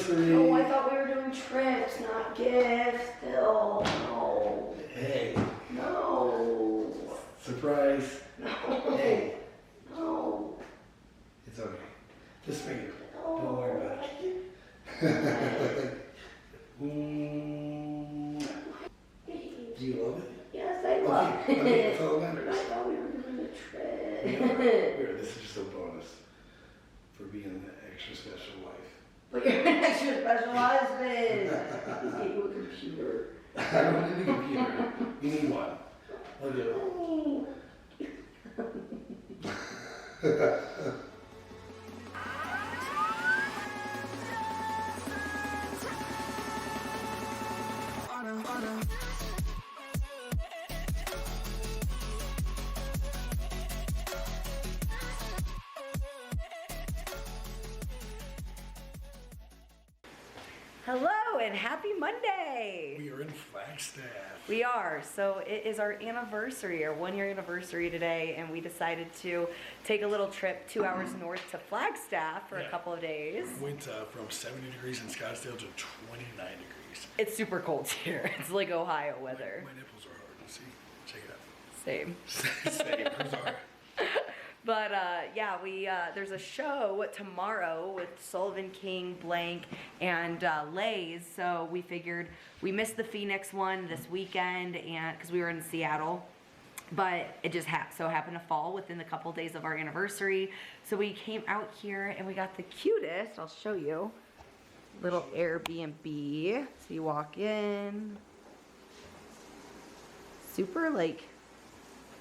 anniversary. Oh, I thought we were doing trips, not gifts. Still, no. Hey. No. Surprise. No. Hey. No. It's okay. Just make it. No. Don't worry about it. Do you love it? Yes, I love it. That's all that matters. I thought we were doing a trip. Here, this is just a bonus for being an extra special wife. But you're an extra special husband. Just get you a computer. I don't need a computer. You need one. I'll get it. Hello and happy Monday! We are in Flagstaff. We are. So it is our anniversary, our 1-year anniversary today, and we decided to take a little trip 2 hours north to Flagstaff for a couple of days. Went from 70 degrees in Scottsdale to 29 degrees. It's super cold here. It's like Ohio weather. My nipples are hard. See? Check it out. Same. Same. Hers are. But yeah, there's a show tomorrow with Sullivan King, Blank, and Lays. So we figured we missed the Phoenix one this weekend, and because we were in Seattle, but it just so happened to fall within the couple days of our anniversary. So we came out here and we got the cutest. I'll show you. Little Airbnb. So you walk in. Super like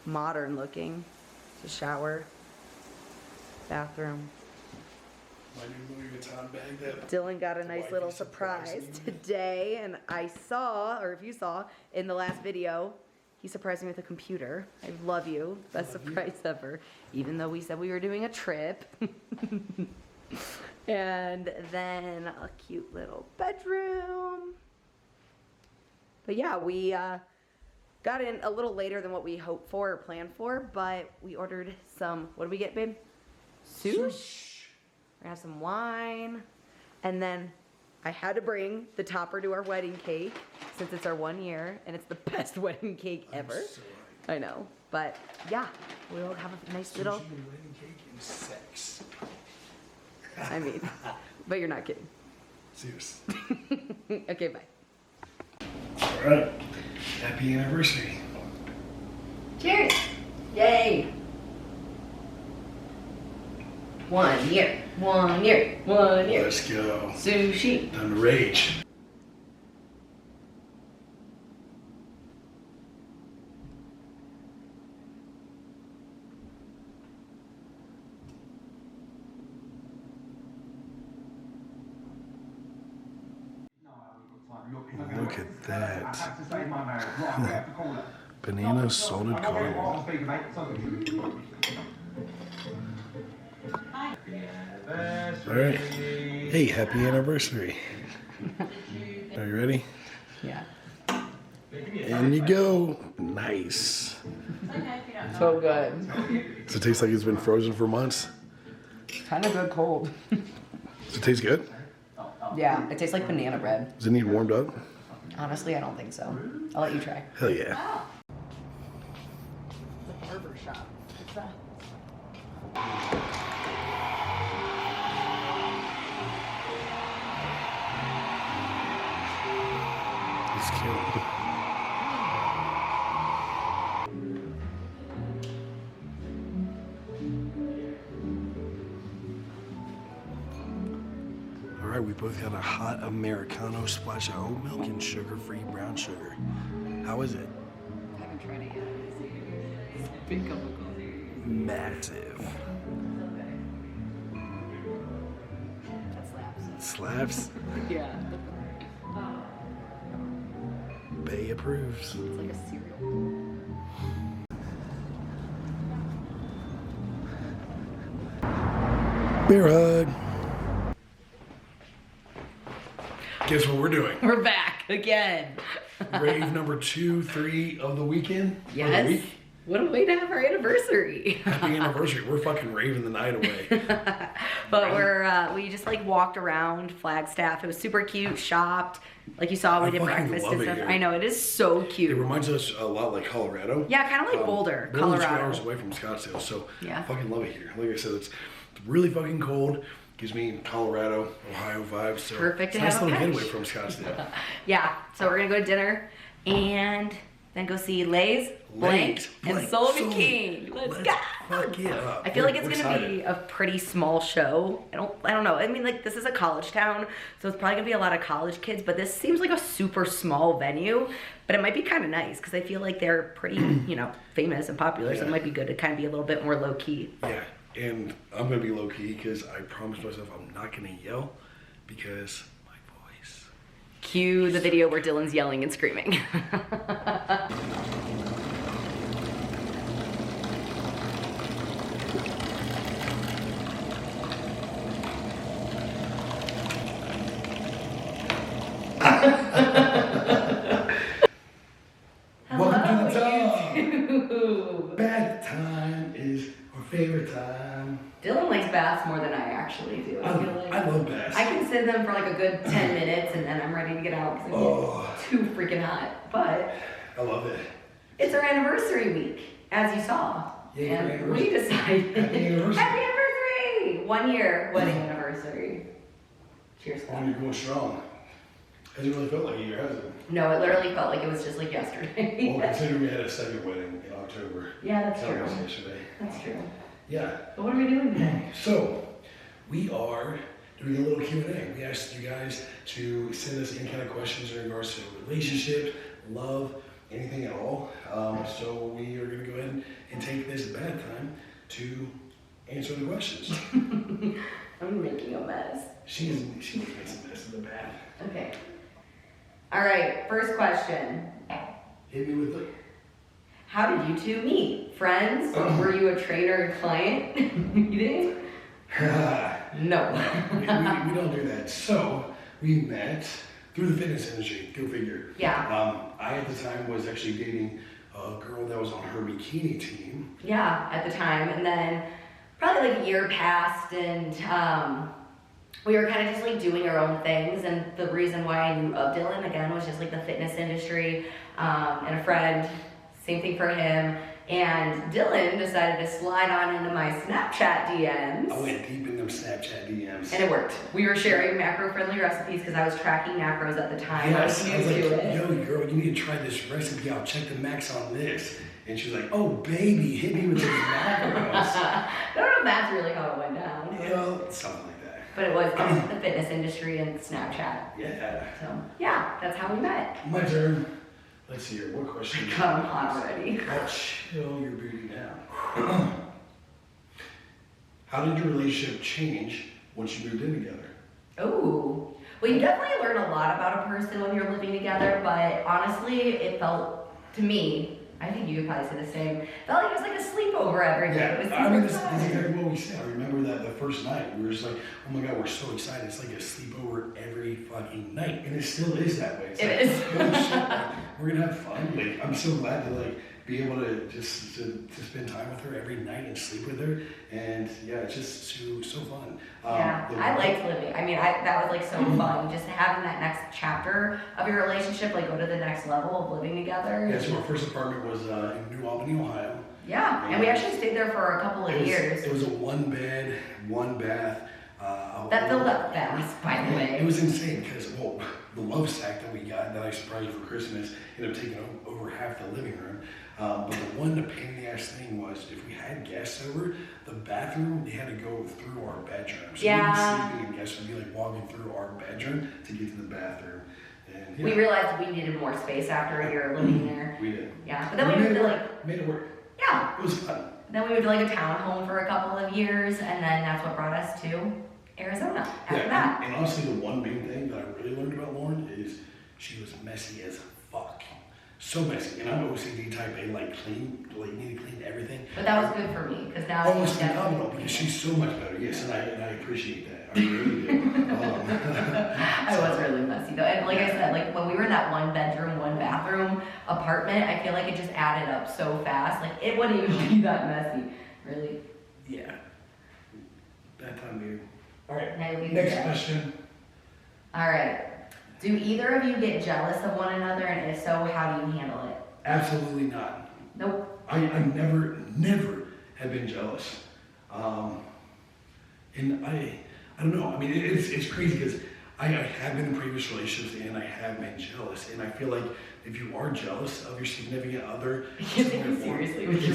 modern looking. It's a shower. Bathroom. My new Louis Vuitton bag that Dylan got a nice little surprise today, and I saw, or if you saw, in the last video, he surprised me with a computer. I love you. Best surprise ever. Even though we said we were doing a trip. And then a cute little bedroom. But yeah, we got in a little later than what we hoped for or planned for, but we ordered some, what did we get, babe? Sushi. We're gonna have some wine. And then I had to bring the topper to our wedding cake since it's our 1 year and it's the best wedding cake ever. So I know, but yeah, we'll have a nice little. Sushi and wedding cake and sex. I mean, but you're not kidding. Serious. Okay, bye. All right. Happy anniversary. Cheers! Yay! 1 year, 1 year, 1 year. Let's go. Sushi. Time to rage. Look at that. Banana salted caramel. Alright. Hey, happy anniversary. Are you ready? Yeah. And you go. Nice. So good. Does it taste like it's been frozen for months? Kind of good cold. Does it taste good? Yeah, it tastes like banana bread. Does it need warmed up? Honestly, I don't think so. I'll let you try. Hell yeah. The barber shop. What's that? It's cute. All right, we both got a hot Americano, splash of oat milk and sugar-free brown sugar. How is it? I haven't tried it yet. It's a big cup of coffee. Massive. That slaps. Slaps? Yeah. Bay approves. It's like a cereal. Bear hug. Guess what we're doing? We're back again. Rave number 2, 3 of the weekend? Or the Yes. week? What a way to have our anniversary. Happy anniversary. We're fucking raving the night away. But we just like walked around Flagstaff. It was super cute, shopped. Like you saw, we did breakfast and stuff. I know, it is so cute. It reminds us a lot like Colorado. Yeah, kind of like Boulder, we're Colorado. 2 hours away from Scottsdale, so yeah. I fucking love it here. Like I said, it's really fucking cold. Gives me Colorado, Ohio vibes. So perfect to nice have a little catch. getaway from Scottsdale. Yeah, so we're gonna go to dinner and then go see Lays, Blank, and Sullivan King. Let's go! Fuck yeah. I feel like it's gonna be a pretty small show. I don't know. I mean, like, this is a college town, so it's probably gonna be a lot of college kids, but this seems like a super small venue, but it might be kind of nice because I feel like they're pretty, you know, famous and popular, so it might be good to kind of be a little bit more low key. Yeah, and I'm gonna be low key because I promised myself I'm not gonna yell because my voice. Cue the video where Dylan's yelling and screaming. Welcome to the time. Bath time is our favorite time. Dylan likes baths more than I actually do. I love baths. I can sit in them for like a good 10 minutes and then I'm ready to get out because it's too freaking hot. But I love it. it's our anniversary week, as you saw. Yeah, and we decided. Happy anniversary. Happy anniversary! 1 year wedding anniversary. Cheers, When God. you're going strong. Hasn't really felt like a year, has it? No, it literally felt like it was just like yesterday. Well, considering we had a second wedding in October. Yeah, that's That true. was yesterday. That's true. Yeah. But what are we doing today? So, we are doing a little Q&A. We asked you guys to send us any kind of questions in regards to relationships, love, anything at all. So we are going to go ahead and take this bad time to answer the questions. I'm making a mess. She makes a mess in the bath. Okay. All right, first question. Hit me with the... How did you two meet? Friends? Were you a trainer and client meeting? No. we don't do that. So, we met through the fitness industry. Go figure. Yeah. I, at the time, was actually dating a girl that was on her bikini team. Yeah, at the time. And then probably like a year passed and we were kind of just like doing our own things. And the reason why I knew of Dylan, again, was just like the fitness industry and a friend. Same thing for him. And Dylan decided to slide on into my Snapchat DMs. I went deep in them Snapchat DMs. And it worked. We were sharing macro-friendly recipes because I was tracking macros at the time. Yes, I was like, it. yo, girl, you need to try this recipe. I'll check the max on this. And she's like, oh, baby, hit me with those macros. I don't know if that's really how it went down. Yeah, something like that. But it was the fitness industry and Snapchat. Yeah. So, yeah, that's how we met. My turn. Let's see here. What question? Come on already. I'll chill your booty down. How did your relationship change once you moved in together? Ooh. Well, you definitely learn a lot about a person when you're living together, but honestly, it felt, to me, I think you could probably say the same, felt like it was like a sleepover every day. It was I mean, super that's fun. exactly what we said. I remember that the first night, we were just like, oh my God, we're so excited. It's like a sleepover every fucking night. And it still is that way. It's It like, is. holy shit, like, we're gonna have fun. Like, I'm so glad to like be able to just to spend time with her every night and sleep with her. And yeah, it's just so fun. Yeah, I liked living. I mean, that was like so fun. Just having that next chapter of your relationship, like go to the next level of living together. Yeah, so our first apartment was in New Albany, Ohio. Yeah, and we actually stayed there for a couple of years. It was a 1 bed, 1 bath. That filled up fast, by the way. It was insane because, well, the love sack that we got that I surprised for Christmas ended up taking over half the living room. But the one pain in the ass thing was if we had guests over, the bathroom, they had to go through our bedroom. So we'd be sleeping and guests would be like walking through our bedroom to get to the bathroom. And, yeah. We realized we needed more space after a year living there. We did. Yeah, but then we moved to like, made it work. yeah. It was fun. Then we moved to like a townhome for a couple of years, and then that's what brought us to Arizona after that. And honestly, the one main thing that I really learned about Lauren is she was messy as fuck. So messy. And I'm OCD type A, like need to clean everything. But that was good for me, because now Oh, it's phenomenal because she's so much better. Yes, and I appreciate that. I I really did. I was really messy though. And like I said, like when we were in that 1 bedroom, 1 bathroom apartment, I feel like it just added up so fast. Like it wouldn't even be that messy. Really. Yeah. That time, dude. All right. Now we Next do that. question. All right. Do either of you get jealous of one another? And if so, how do you handle it? Absolutely not. Nope. I never have been jealous. And I don't know. I mean, it's crazy because I have been in previous relationships and I have been jealous. And I feel like if you are jealous of your significant other, I can't take you seriously with your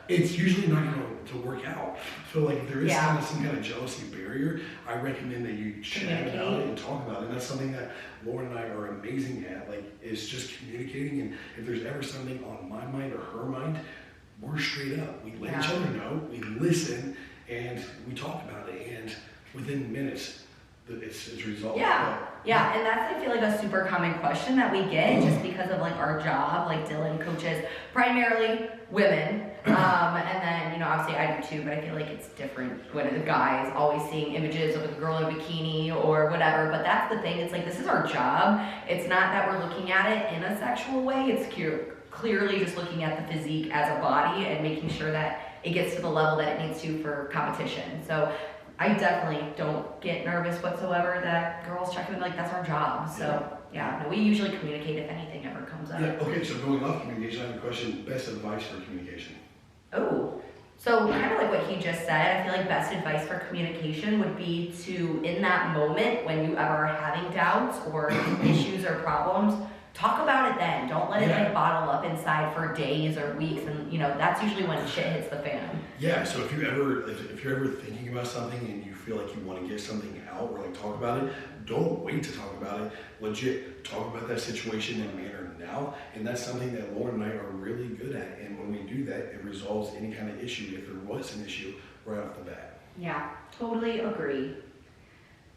it's usually not going to work out. So like if there is Yeah. some kind of jealousy barrier, I recommend that you chat about it and talk about it. And that's something that Lauren and I are amazing at, like, is just communicating. And if there's ever something on my mind or her mind, we're straight up. We let each other know, we listen, and we talk about it. And within minutes, it's resolved. Yeah. Yeah, and that's, I feel like, a super common question that we get just because of like our job. Like Dylan coaches primarily women. And then, you know, obviously I do too, but I feel like it's different when the guy is always seeing images of a girl in a bikini or whatever. But that's the thing, it's like, this is our job. It's not that we're looking at it in a sexual way. It's clearly just looking at the physique as a body and making sure that it gets to the level that it needs to for competition. So I definitely don't get nervous whatsoever that girls check in, like that's our job. So yeah, no, we usually communicate if anything ever comes up. Yeah, okay, so going off communication, I have a question. Best advice for communication? Oh, so kind of like what he just said, I feel like best advice for communication would be to, in that moment when you ever are having doubts or issues or problems, talk about it then. Don't let it like bottle up inside for days or weeks, and you know that's usually when shit hits the fan. Yeah. So if you're ever thinking about something and you feel like you want to get something out or like talk about it, don't wait to talk about it. Legit, talk about that situation in manner now, and that's something that Lauren and I are really good at. And when we do that, it resolves any kind of issue if there was an issue right off the bat. Yeah, totally agree.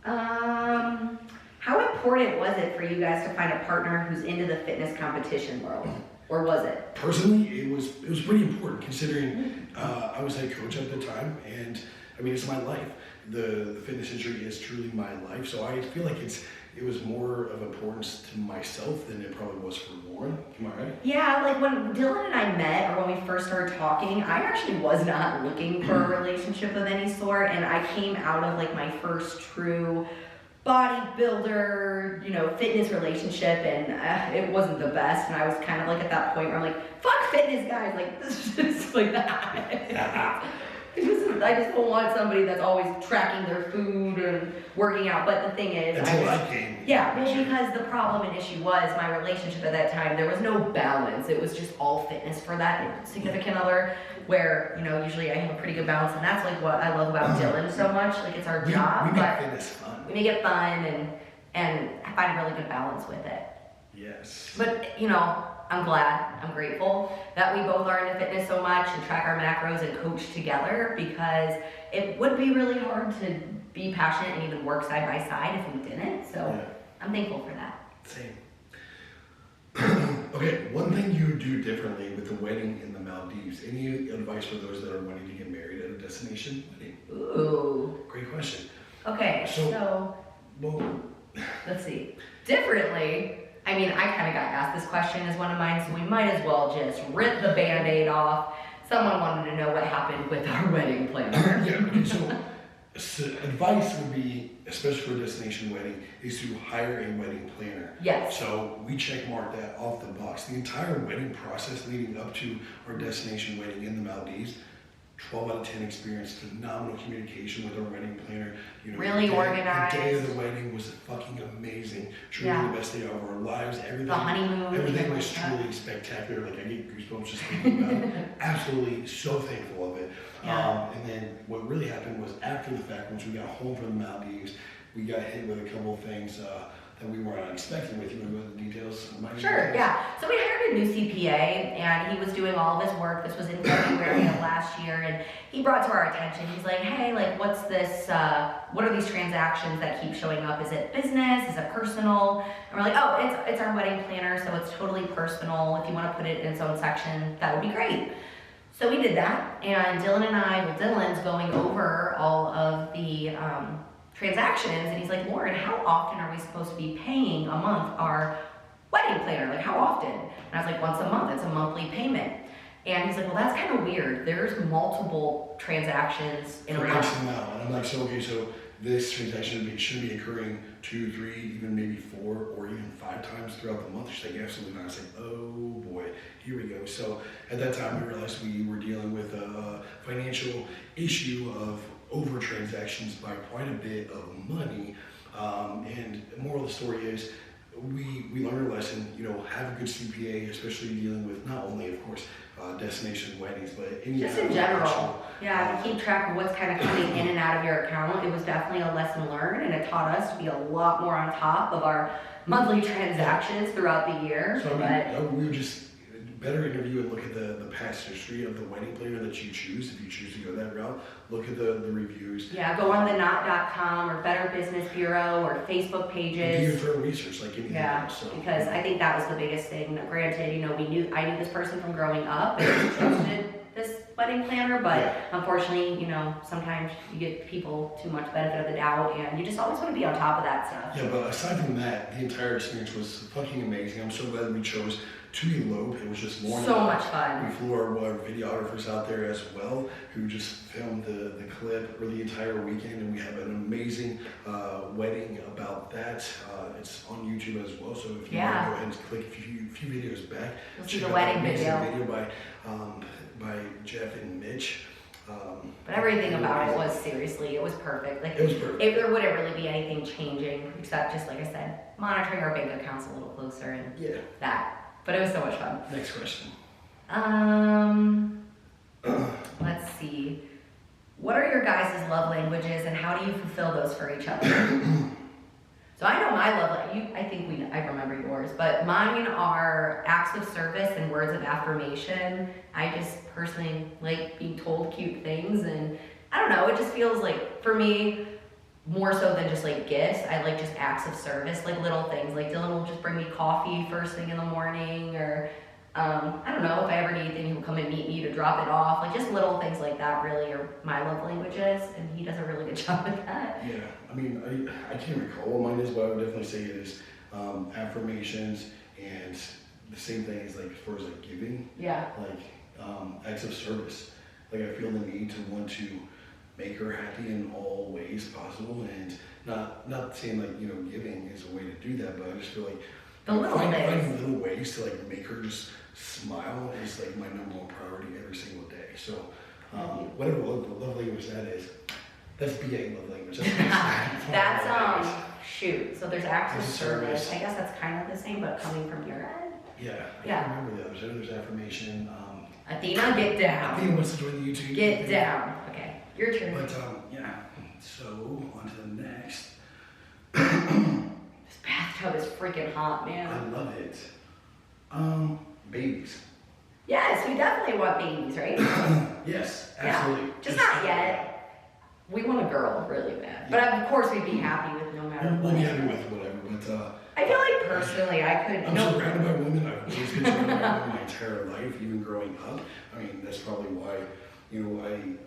How important was it for you guys to find a partner who's into the fitness competition world? Or was it? Personally, it was pretty important considering I was head coach at the time, and I mean it's my life. The fitness industry is truly my life, so I feel like it was more of importance to myself than it probably was for Lauren. Am I right? Yeah, like when Dylan and I met, or when we first started talking, I actually was not looking for a relationship of any sort, and I came out of like my first true bodybuilder, you know, fitness relationship, and it wasn't the best. And I was kind of like at that point where I'm like, fuck fitness guys, like this is just like that. I just don't want somebody that's always tracking their food and working out. But the thing is, I came. Yeah, well, because the problem and issue was my relationship at that time, there was no balance. It was just all fitness for that significant other, where, you know, usually I have a pretty good balance, and that's like what I love about Dylan so much. Like it's our job, we make but fitness fun. we make it fun, and I find a really good balance with it. Yes. But, you know, I'm glad, I'm grateful that we both are into fitness so much and track our macros and coach together, because it would be really hard to be passionate and even work side by side if we didn't. So I'm thankful for that. Same. Okay, one thing you do differently with the wedding in the Maldives. Any advice for those that are wanting to get married at a destination wedding? Ooh. Great question. Okay, so let's see. Differently, I mean, I kind of got asked this question as one of mine, so we might as well just rip the Band-Aid off. Someone wanted to know what happened with our wedding planner. Yeah, okay, so advice would be, especially for a destination wedding, is to hire a wedding planner. Yes. So we check mark that off the box. The entire wedding process leading up to our destination wedding in the Maldives, 12 out of 10 experience, phenomenal communication with our wedding planner. You know, really organized. The day of the wedding was fucking amazing. Truly the best day of our lives. Everything, the honeymoon. Everything was truly spectacular. Like I get goosebumps just thinking about it. Absolutely so thankful of it. Yeah. And then what really happened was after the fact, once we got home from the Maldives, we got hit with a couple of things that we weren't expecting with. You want to go into the details? Sure, yeah. So we hired a new CPA, and he was doing all of his work. This was in February of last year, and he brought to our attention, he's like, hey, like, what's this, what are these transactions that keep showing up? Is it business? Is it personal? And we're like, oh, it's our wedding planner, so it's totally personal. If you want to put it in its own section, that would be great. So we did that, and Dylan's going over all of the transactions, and he's like, Lauren, how often are we supposed to be paying a month our wedding planner? Like, how often? And I was like, once a month, it's a monthly payment. And he's like, well, that's kind of weird. There's multiple transactions in a month. Now, and I'm like, so okay, so this transaction should be occurring 2, 3, even maybe 4 or even 5 times throughout the month. She's like, absolutely not. I was like, oh boy, here we go. So at that time, we realized we were dealing with a financial issue of over transactions by quite a bit of money. And the moral of the story is, we learned a lesson, have a good CPA, especially dealing with not only, of course, destination weddings, but just in general. Yeah, keep track of what's kind of coming in and out of your account. It was definitely a lesson learned, and it taught us to be a lot more on top of our monthly transactions throughout the year. So we would just better interview and look at the past history of the wedding planner that you choose. If you choose to go that route, look at the reviews. Yeah, go on the knot.com or Better Business Bureau or Facebook pages. Do your thorough research like anything else. So. Because I think that was the biggest thing. Granted, I knew this person from growing up and trusted this wedding planner, but unfortunately, sometimes you get people too much benefit of the doubt, and you just always want to be on top of that stuff. Yeah, but aside from that, the entire experience was fucking amazing. I'm so glad we chose to elope. It was just more so much fun. We flew our videographers out there as well, who just filmed the clip for the entire weekend, and we have an amazing wedding about that. It's on YouTube as well, so if you want to go ahead and click a few videos back, you'll see the wedding video by Jeff and Mitch. But everything about it was it was perfect. Like, it was perfect. There wouldn't really be anything changing except just like I said, monitoring our bank accounts a little closer and that. But it was so much fun. Next question. Let's see. What are your guys' love languages, and how do you fulfill those for each other? So I know my love language. I remember yours, but mine are acts of service and words of affirmation. I just personally like being told cute things, and I don't know, it just feels like, for me, more so than just like gifts, I like just acts of service, like little things. Like Dylan will just bring me coffee first thing in the morning, or I don't know, if I ever need anything, he'll come and meet me to drop it off. Like, just little things like that really are my love languages, and he does a really good job with that. Yeah, I mean, I can't recall what mine is, but I would definitely say it is affirmations, and the same thing is like as far as like giving. Yeah. Like acts of service. Like, I feel the need to want to make her happy in all ways possible, and not saying like giving is a way to do that, but I just feel like finding little ways to like make her just smile is like my number one priority every single day. So whatever love language that is, that's BA love language. That's shoot. So there's acts of service. I guess that's kind of the same, but coming from your end. Yeah. I can't remember the others. There's affirmation. Athena, get down. Athena wants to join the YouTube. Get down. Okay, your turn. But so on to the next. This bathtub is freaking hot, man. I love it. Babies. Yes, we definitely want babies, right? Yes, absolutely. Yeah. Just not yet. We want a girl really bad. But of course we'd be happy with no matter what. We'll be happy with whatever, but I feel like personally I could. I'm surrounded by women. I've always been surrounded by women my entire life, even growing up. I mean, that's probably why,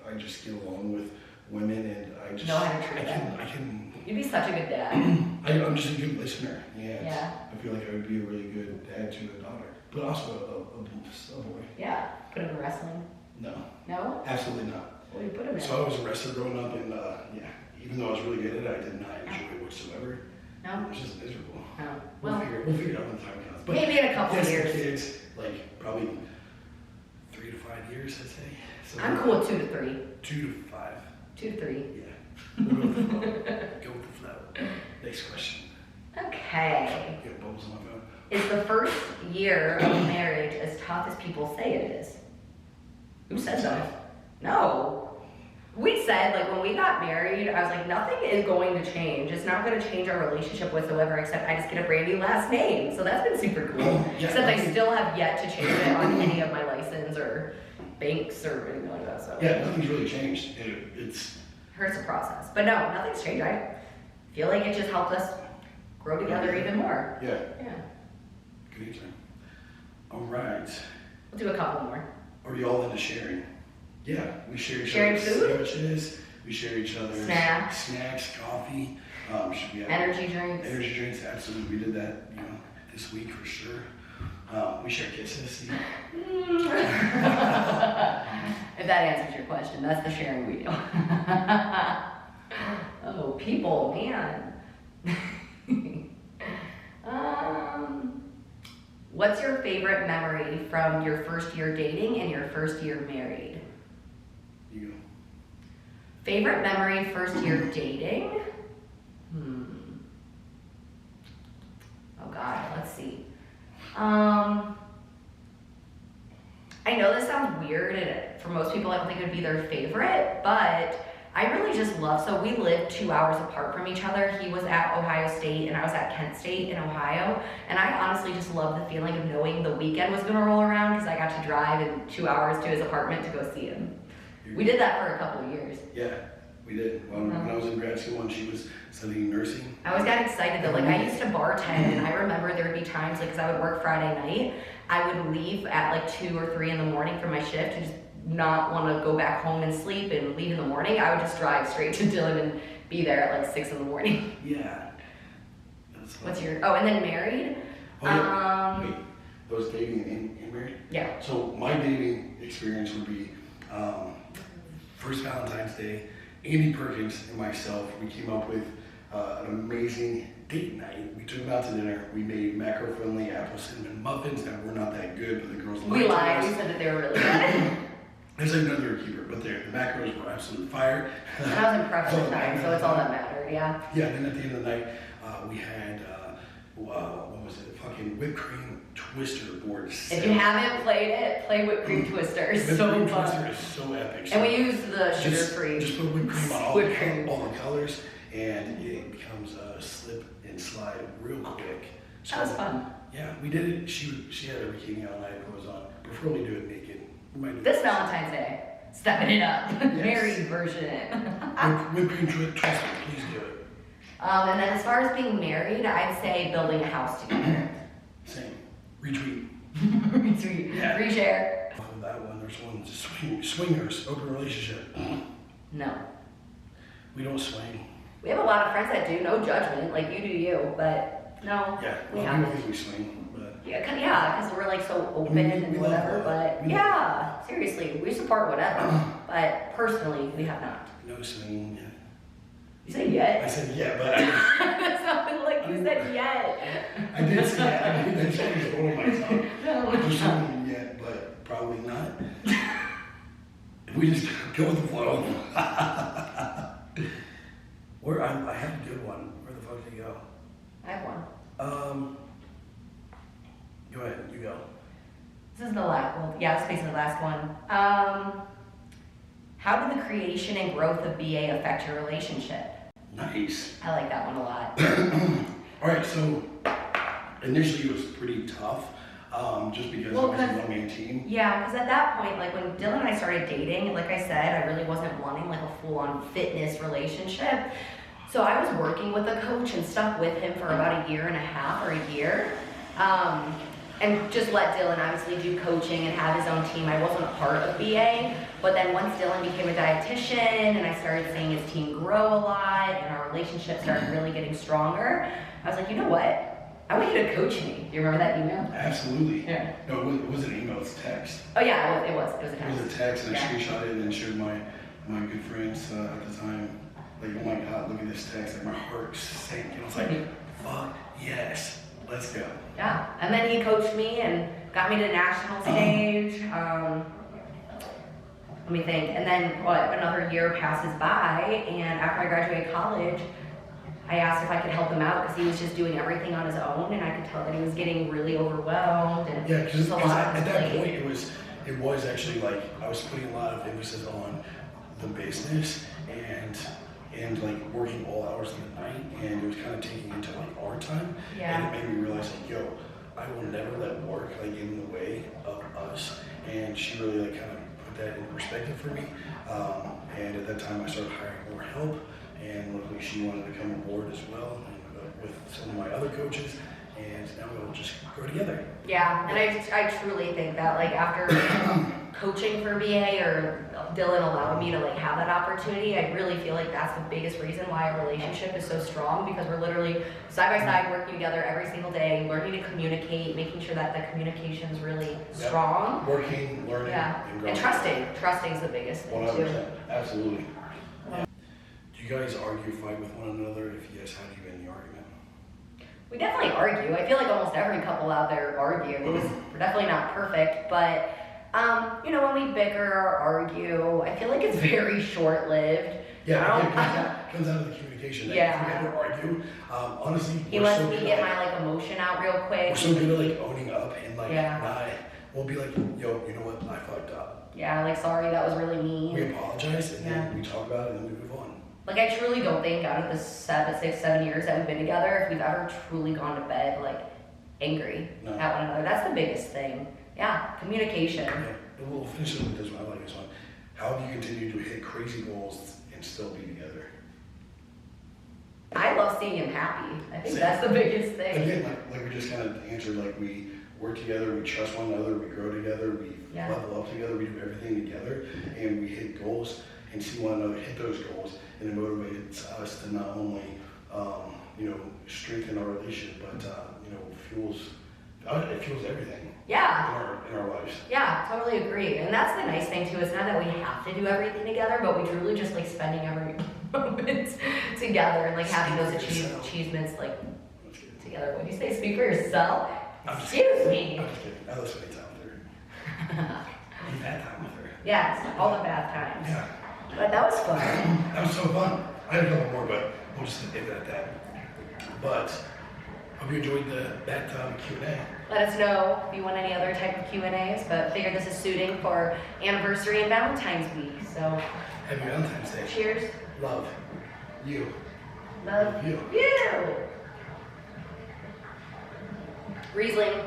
I just get along with women, and I just know how to treat them. I can. You'd be such a good dad. I'm just a good listener. Yeah. I feel like I would be a really good dad to a daughter, but also a boy. Yeah. Put him in wrestling. No. No? Absolutely not. What do you put him in? So I was a wrestler growing up, and even though I was really good at it, I did not enjoy it whatsoever. No. It was just miserable. No. We'll figure it out when the time comes. But maybe in a couple yes, years. Kids, like probably 3 to 5 years, I'd say. So I'm cool with 2 to 3. 2 to 5. 2 to 3. Yeah. We'll go with the flow. Go with the flow. Next question. Okay. You have bubbles on my phone. Is the first year of marriage as tough as people say it is? Who said that? No. We said, like, when we got married, I was like, nothing is going to change. It's not going to change our relationship whatsoever, except I just get a brand new last name. So that's been super cool. Yeah, except I still have yet to change it on any of my license or banks or anything like that. So Yeah, nothing's really changed. It's hurts the process. But no, nothing's changed. I feel like it just helped us grow together even more. Yeah. Yeah. Good answer. All right. We'll do a couple more. Are you all into sharing? Yeah, we share each Sharing other's food? sandwiches. We share each other's snacks, coffee. Should we have Energy drinks. Energy drinks, absolutely. We did that, this week for sure. We share kisses. If that answers your question, that's the sharing we do. Oh, people, man. What's your favorite memory from your first year dating and your first year married? You go. Favorite memory first year dating? Oh God, let's see. I know this sounds weird, and for most people I don't think it would be their favorite, but I really just love, so we lived 2 hours apart from each other. He was at Ohio State and I was at Kent State in Ohio. And I honestly just love the feeling of knowing the weekend was gonna roll around because I got to drive in 2 hours to his apartment to go see him. We did that for a couple of years. Yeah, we did. When I was in grad school and she was studying nursing. I always got excited though. Like I used to bartend and I remember there would be times, like, cause I would work Friday night, I would leave at like 2 or 3 in the morning for my shift and just not want to go back home and sleep and leave in the morning. I would just drive straight to Dylan and be there at like 6 in the morning. Yeah. What's your, and then married? Oh, yeah. Wait, those dating and married? Yeah. So my dating experience would be first Valentine's Day, Andy Perkins and myself, we came up with an amazing date night. We took them out to dinner. We made macro-friendly apple cinnamon muffins that were not that good, but the girls liked We lied. us. We said that they were really good. It's like another keeper, but the macros were absolute fire. And I was impressed with the time, so it's all that mattered, yeah. Yeah, then at the end of the night, we had, what was it, fucking whipped cream twister board set. If you haven't played it, play whipped cream twister. It's Whipped so cream fun. twister is so epic. And we used the sugar-free. Just put whipped cream on all the colors, and it becomes a slip and slide real quick. So, That was fun. Yeah, we did it. She had a bikini on, I had clothes on. Preferably do it naked. We might do This Valentine's Day, stepping it up. Yes. Married version. Whipped cream twister, please do it. And then as far as being married, I'd say building a house together. Same. Retweet. Retweet. Yeah. Reshare. Oh, that one, there's one, swingers, open relationship. No. We don't swing. We have a lot of friends that do, no judgment, like you do you, but no. Yeah, we a lot of haven't. people think we swing, but. Yeah, because we're like so open and we love whatever, that. but yeah, seriously, we support whatever, but personally, we have not. No swing. You said I yet? said yeah, but That sounded like you said yet. I did say yeah. I mean, that's just only my tongue. No. There's something yet, but probably not. We just go with the flow. I have a good one. Where the fuck did you go? I have one. Go ahead, you go. This is the last, well, yeah, it's basically the last one. How did the creation and growth of BA affect your relationship? Nice. I like that one a lot. All right, so initially it was pretty tough, just because Well, it was a one-man team. Yeah, because at that point, like when Dylan and I started dating, like I said, I really wasn't wanting like a full-on fitness relationship. So I was working with a coach and stuck with him for about 1.5 years or a year. And just let Dylan obviously do coaching and have his own team. I wasn't a part of BA, but then once Dylan became a dietitian and I started seeing his team grow a lot and our relationship started really getting stronger, I was like, you know what? I want you to coach me. Do you remember that email? Absolutely. Yeah. No, it wasn't an email, it was text. Oh yeah, it was a It text. was a text, and I Yeah. screenshot it and then showed my good friends at the time. Like, oh my God, look at this text. Like, my heart sank. And I was like, fuck, yes, let's go. Yeah, and then he coached me and got me to the national stage. Let me think. And then another year passes by, and after I graduated college, I asked if I could help him out because he was just doing everything on his own, and I could tell that he was getting really overwhelmed. And Yeah, because just a lot on at his that plate. point, it was actually like, I was putting a lot of emphasis on the business and like working all hours of the night, and it was kind of taking into like our time. Yeah. And it made me realize like, yo, I will never let work like get in the way of us. And she really like kind of put that in perspective for me. And at that time I started hiring more help, and luckily she wanted to come aboard as well, and with some of my other coaches, and now we'll just grow together. Yeah, and I truly think that like after coaching for BA or Dylan allowed me to like have that opportunity, I really feel like that's the biggest reason why our relationship is so strong, because we're literally side by side working together every single day, learning to communicate, making sure that the communication is really strong. Working, learning, and growing. And trusting. Trusting is the biggest thing 100%. too. Absolutely. Do you guys argue, fight with one another? If yes, how do you end the argument? We definitely argue. I feel like almost every couple out there argues. We're definitely not perfect, but you know, when we bicker or argue, I feel like it's very short-lived. Yeah, it comes out of the communication. Yeah. If we have to argue, honestly, He lets me get my like emotion out real quick. We're so good at like owning up and like not. We'll be like, yo, you know what? I fucked up. Yeah, like sorry, that was really mean. We apologize and then we talk about it and then we move on. Like I truly don't think out of the 7 years that we've been together, if we've ever truly gone to bed like angry at one another. That's the biggest thing. Yeah, communication. Yeah, but we'll finish it with this one. I like this one. How have you continued to hit crazy goals and still be together? I love seeing him happy. I think that's the biggest thing. Again, like we just kind of answered, like we work together, we trust one another, we grow together, we level up together, we do everything together, and we hit goals and see one another hit those goals, and it motivates us to not only, you know, strengthen our relationship, but you know, it fuels everything. Yeah. In our lives. Yeah, totally agree. And that's the nice thing too. It's not that we have to do everything together, but we truly just like spending every moment together and like having those achievements like together. What do you say? Speak for yourself. Excuse me. I'm just kidding. I love spending time with her. You bad time with her. Yes, all the bad times. Yeah. But that was fun. That was so fun. I had a couple more, but we'll just leave it at that. But hope you enjoyed that Q&A. Let us know if you want any other type of Q&As, but figure this is suiting for anniversary and Valentine's week. So Happy Valentine's Day. Cheers. Love you. Love you. Riesling.